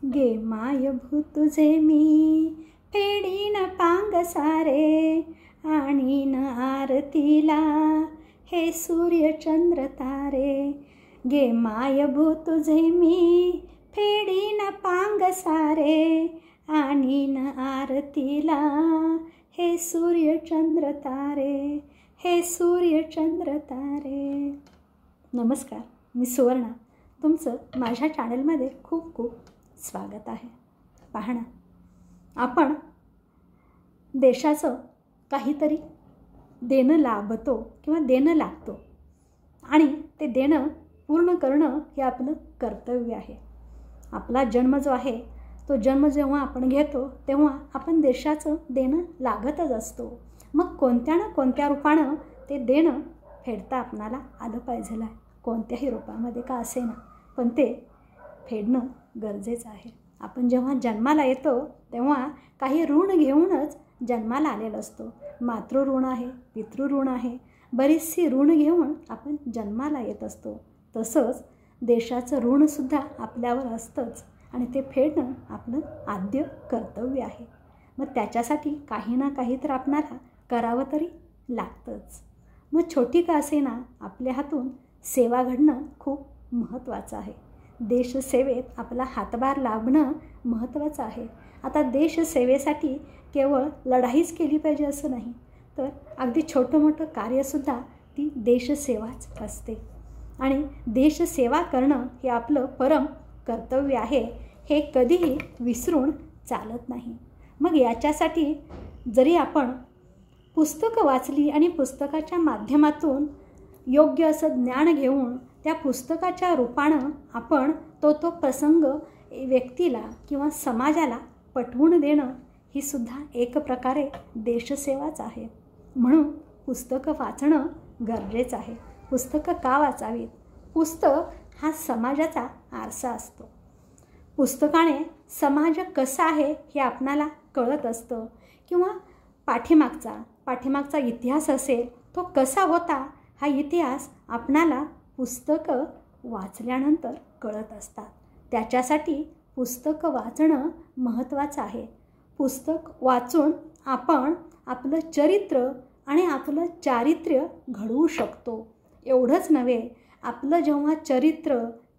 गे मायभू तुझे मी फेडीन पांग सारे, आणीन आरतीला हे सूर्य चंद्र तारे. गे मायभू तुझे मी फेडीन पांग सारे, आणीन आरतीला हे सूर्य चंद्र तारे, हे सूर्य चंद्र तारे. नमस्कार, मी सुवर्णा. तुमचं माझ्या चॅनलमध्ये खूप खूप स्वागत आहे. पहा ना, आपण देशाचं काहीतरी देणं लाभतो किंवा देणं लागतो आणि ते देणं पूर्ण करणं हे आपलं कर्तव्य आहे. आपला जन्म जो आहे तो जन्म जेव्हा आपण घेतो तेव्हा आपण देशाचं देणं लागतच असतो. मग कोणत्या ना कोणत्या रूपानं ते देणं फेडता आपणाला आलं पाहिजे. कोणत्याही रूपामध्ये का असेना, पण ते फेडणं गरजेचं आहे. आपण जेव्हा जन्माला येतो तेव्हा काही ऋण घेऊनच जन्माला आलेलं असतो. मातृऋण आहे, पितृऋण आहे, बरीचशी ऋण घेऊन आपण जन्माला येत असतो. तसंच देशाचं ऋणसुद्धा आपल्यावर असतंच आणि ते फेडणं आपलं आद्य कर्तव्य आहे. मग त्याच्यासाठी काही ना काही तर आपणाला करावं तरी लागतंच. मग छोटी का असेना आपल्या हातून सेवा घडणं खूप महत्त्वाचं आहे. देशसेवेत आपला हातभार लाभणं महत्त्वाचं आहे. आता देशसेवेसाठी केवळ लढाईच केली पाहिजे असं नाही, तर अगदी छोटं मोठं कार्यसुद्धा ती देशसेवाच असते. आणि देशसेवा करणं हे आपलं परम कर्तव्य आहे, हे कधीही विसरून चालत नाही. मग याच्यासाठी जरी आपण पुस्तकं वाचली आणि पुस्तकाच्या माध्यमातून योग्य असं ज्ञान घेऊन त्या पुस्तकाच्या रूपानं आपण तो प्रसंग व्यक्तीला किंवा समाजाला पटवून देणं ही सुद्धा एक प्रकारे देशसेवाच आहे. म्हणून पुस्तकं वाचणं गरजेचं आहे. पुस्तकं का वाचावीत? पुस्तक हा समाजाचा आरसा असतो. पुस्तकाने समाज कसा आहे हे आपणाला कळत असतं, किंवा पाठीमागचा इतिहास असेल तो कसा होता हा इतिहास आपणाला पुस्तकं वाचल्यानंतर कळत असतात. त्याच्यासाठी पुस्तकं वाचणं महत्त्वाचं आहे. पुस्तक वाचून आपण आपलं चरित्र आणि आपलं चारित्र्य घडवू शकतो. एवढंच नव्हे, आपलं जेव्हा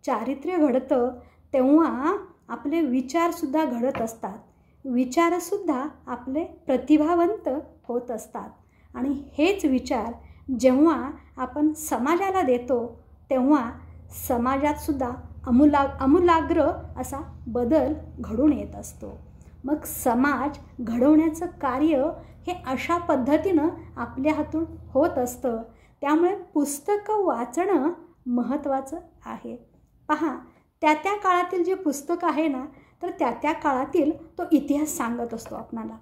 चारित्र्य घडतं तेव्हा आपले विचारसुद्धा घडत असतात. विचारसुद्धा आपले प्रतिभावंत होत असतात. आणि हेच विचार जेव्हा आपण समाजाला देतो तेव्हा समाजातसुद्धा आमूलाग्र असा बदल घडून येत असतो. मग समाज घडवण्याचं कार्य हे अशा पद्धतीनं आपल्या हातून होत असतं. त्यामुळे पुस्तकं वाचणं महत्त्वाचं आहे. पहा, त्या काळातील जे पुस्तक आहे ना, तर त्या काळातील तो इतिहास सांगत असतो आपणाला.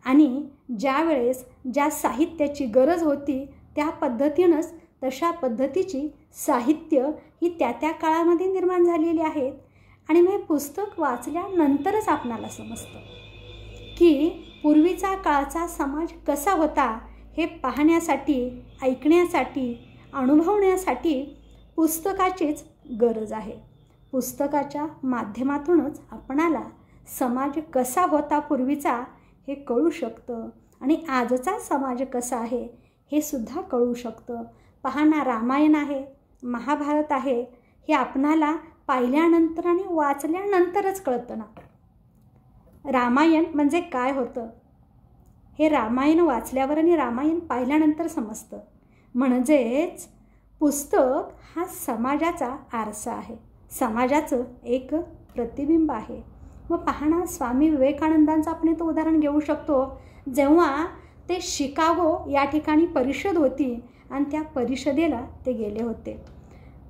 आणि ज्यावेळेस ज्या साहित्याची गरज होती त्या पद्धतीनंच तशा पद्धतीची साहित्य ही त्या काळामध्ये निर्माण झालेली आहेत. आणि मग पुस्तक वाचल्यानंतरच आपणाला समजतं की पूर्वीचा काळचा समाज कसा होता हे पाहण्यासाठी, ऐकण्यासाठी, अनुभवण्यासाठी पुस्तकाचीच गरज आहे. पुस्तकाच्या माध्यमातूनच आपणाला समाज कसा होता पूर्वीचा हे कळू शकतं आणि आजचा समाज कसा आहे हे सुद्धा कळू शकतं. पहा ना, रामायण आहे, महाभारत आहे, हे आपणाला पाहिल्यानंतर आणि वाचल्यानंतरच कळतं ना. रामायण म्हणजे काय होतं हे रामायण वाचल्यावर आणि रामायण पाहिल्यानंतर समजतं. म्हणजेच पुस्तक हा समाजाचा आरसा आहे, समाजाचं एक प्रतिबिंब आहे. मग पहा ना, स्वामी विवेकानंदांचं आपण इथं उदाहरण घेऊ शकतो. जेव्हा ते शिकागो या ठिकाणी परिषद होती आणि त्या परिषदेला ते गेले होते.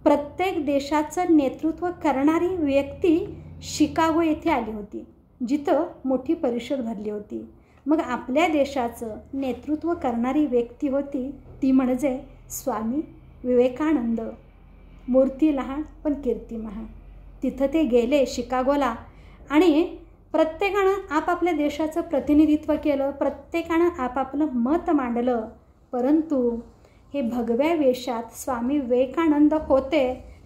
प्रत्येक देशाचं नेतृत्व करणारी व्यक्ती शिकागो येथे आली होती, जिथं मोठी परिषद भरली होती. मग आपल्या देशाचं नेतृत्व करणारी व्यक्ती होती ती म्हणजे स्वामी विवेकानंद. मूर्ती लहान पण कीर्ती महान. तिथं ते गेले शिकागोला आणि प्रत्येकानं आपापल्या देशाचं प्रतिनिधित्व केलं, प्रत्येकानं आपापलं मत मांडलं. परंतु हे भगव्या वेशात स्वामी विवेकानंद होते,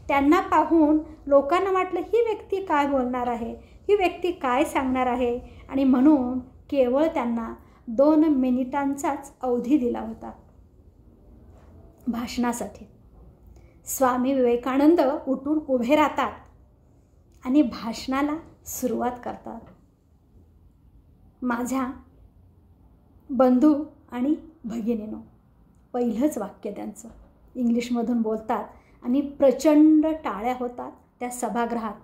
त्यांना पाहून लोकांना वाटलं ही व्यक्ती काय बोलणार आहे, ही व्यक्ती काय सांगणार आहे, आणि म्हणून केवळ त्यांना 2 मिनिटांचाच अवधी दिला होता भाषणासाठी. स्वामी विवेकानंद उठून उभे राहतात आणि भाषणाला सुरुवात करतात. माझ्या बंधू आणि भगिनीनो, पहिलंच वाक्य त्यांचं इंग्लिशमधून बोलतात आणि प्रचंड टाळ्या होतात त्या सभागृहात.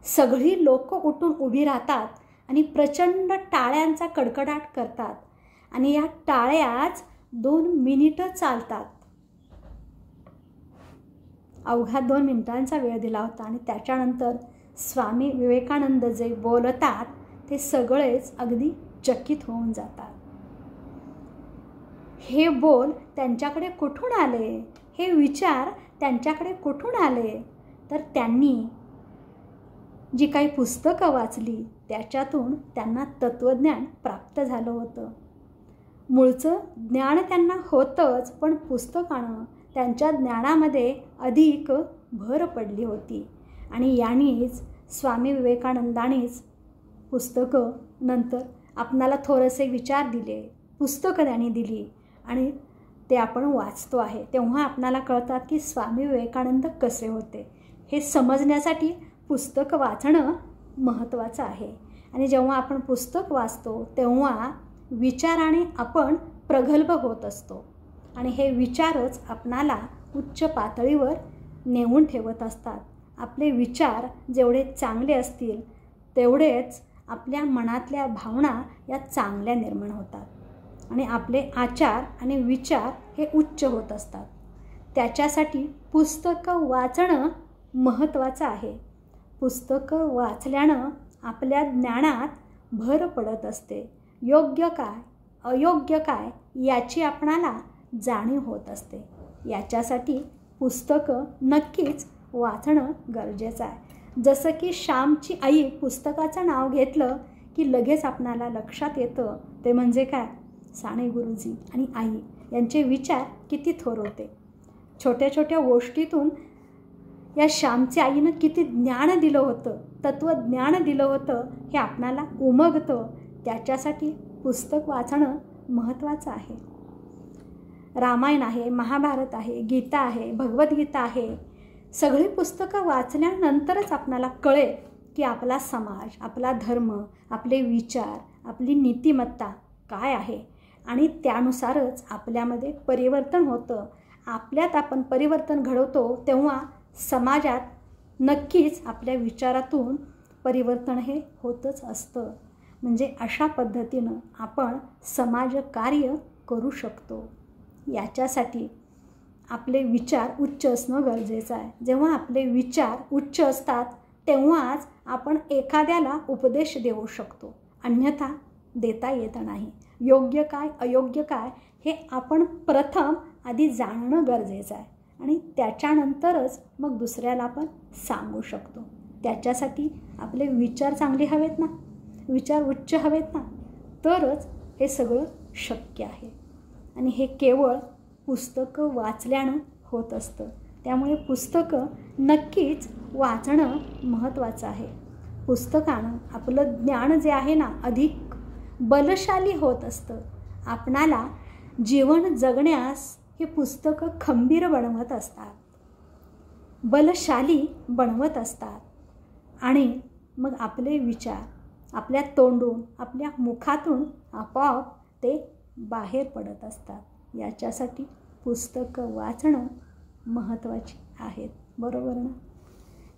सगळी लोक उठून उभी राहतात आणि प्रचंड टाळ्यांचा कडकडाट करतात आणि या टाळ्याच 2 मिनिटं चालतात. अवघा 2 मिनिटांचा वेळ दिला होता आणि त्याच्यानंतर स्वामी विवेकानंद जे बोलतात ते सगळेच अगदी चकित होऊन जातात. हे बोल त्यांच्याकडे कुठून आले, हे विचार त्यांच्याकडे कुठून आले, तर त्यांनी जी काही पुस्तकं वाचली त्याच्यातून त्यांना तत्त्वज्ञान प्राप्त झालं होतं. मूळचं ज्ञान त्यांना होतंच, पण पुस्तकानं त्यांच्या ज्ञानामध्ये अधिक भर पडली होती. आणि यांनीच स्वामी विवेकानंदांनीच पुस्तकं नंतर आपणाला थोडेसे विचार दिले, पुस्तकं त्यांनी दिली आणि ते आपण वाचतो आहे तेव्हा आपणाला कळतात की स्वामी विवेकानंद कसे होते. हे समजण्यासाठी पुस्तक वाचणं महत्त्वाचं आहे. आणि जेव्हा आपण पुस्तक वाचतो तेव्हा विचाराने आपण प्रगल्भ होत असतो आणि हे विचारच आपणाला उच्च पातळीवर नेऊन ठेवत असतात. आपले विचार जेवढे चांगले असतील तेवढेच आपल्या मनातल्या भावना या चांगल्या निर्माण होतात आणि आपले आचार आणि विचार हे उच्च होत असतात. त्याच्यासाठी पुस्तकं वाचणं महत्त्वाचं आहे. पुस्तकं वाचल्यानं आपल्या ज्ञानात भर पडत असते. योग्य काय अयोग्य काय याची आपणाला जाणीव होत असते. याच्यासाठी पुस्तकं नक्कीच वाचणं गरजेचं आहे. जसं की श्यामची आई पुस्तकाचं नाव घेतलं की लगेच आपणाला लक्षात येतं ते म्हणजे काय, साने गुरुजी आणि आई यांचे विचार किती थोर होते. छोट्या छोट्या गोष्टीतून या श्यामच्या आईनं किती ज्ञान दिलं होतं, तत्त्वज्ञान दिलं होतं हे आपणाला उमगतं. त्याच्यासाठी पुस्तक वाचणं महत्त्वाचं आहे. रामायण आहे, महाभारत आहे, गीता आहे, भगवद्गीता आहे, सगळी पुस्तकं वाचल्यानंतरच आपणाला कळेल की आपला समाज, आपला धर्म, आपले विचार, आपली नीतिमत्ता काय आहे आणि त्यानुसारच आपल्यामध्ये परिवर्तन होतं. आपल्यात आपण परिवर्तन घडवतो तेव्हा समाजात नक्कीच आपल्या विचारातून परिवर्तन हे होतच असतं. म्हणजे अशा पद्धतीनं आपण समाजकार्य करू शकतो. याच्यासाठी आपले विचार उच्च असणं गरजेचं आहे. जेव्हा आपले विचार उच्च असतात तेव्हाच आपण एखाद्याला उपदेश देऊ शकतो, अन्यथा देता येत नाही. योग्य काय अयोग्य काय हे आपण प्रथम आधी जाणणं गरजेचं आहे आणि त्याच्यानंतरच मग दुसऱ्याला आपण सांगू शकतो. त्याच्यासाठी आपले विचार चांगले हवेत ना, विचार उच्च हवेत ना, तरच हे सगळं शक्य आहे. आणि हे केवळ पुस्तकं वाचल्यानं होत असतं. त्यामुळे पुस्तकं नक्कीच वाचणं महत्त्वाचं आहे. पुस्तकानं आपलं ज्ञान जे आहे ना अधिक बलशाली होत असतं. आपणाला जीवन जगण्यास हे पुस्तकं खंबीर बनवत असतात, बलशाली बनवत असतात आणि मग आपले विचार आपल्या तोंडून, आपल्या मुखातून आपोआप ते बाहेर पडत असतात. याच्यासाठी पुस्तकं वाचणं महत्त्वाची आहेत. बरोबर ना?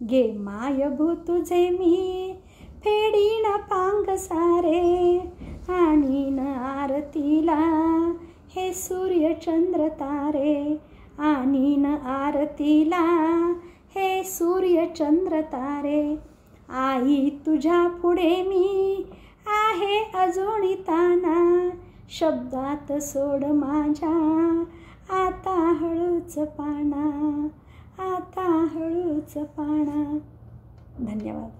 गे मायभू तुझे मी फेडीन पांग सारे आणीन आरतीला हे सूर्य चंद्र तारे, आणीन आरतीला हे सूर्य चंद्र तारे. आई तुझ्या पुढे मी आहे अजून ताना, शब्दात सोड माझ्या आता हळूच पाना, आता हळूच पाना. धन्यवाद.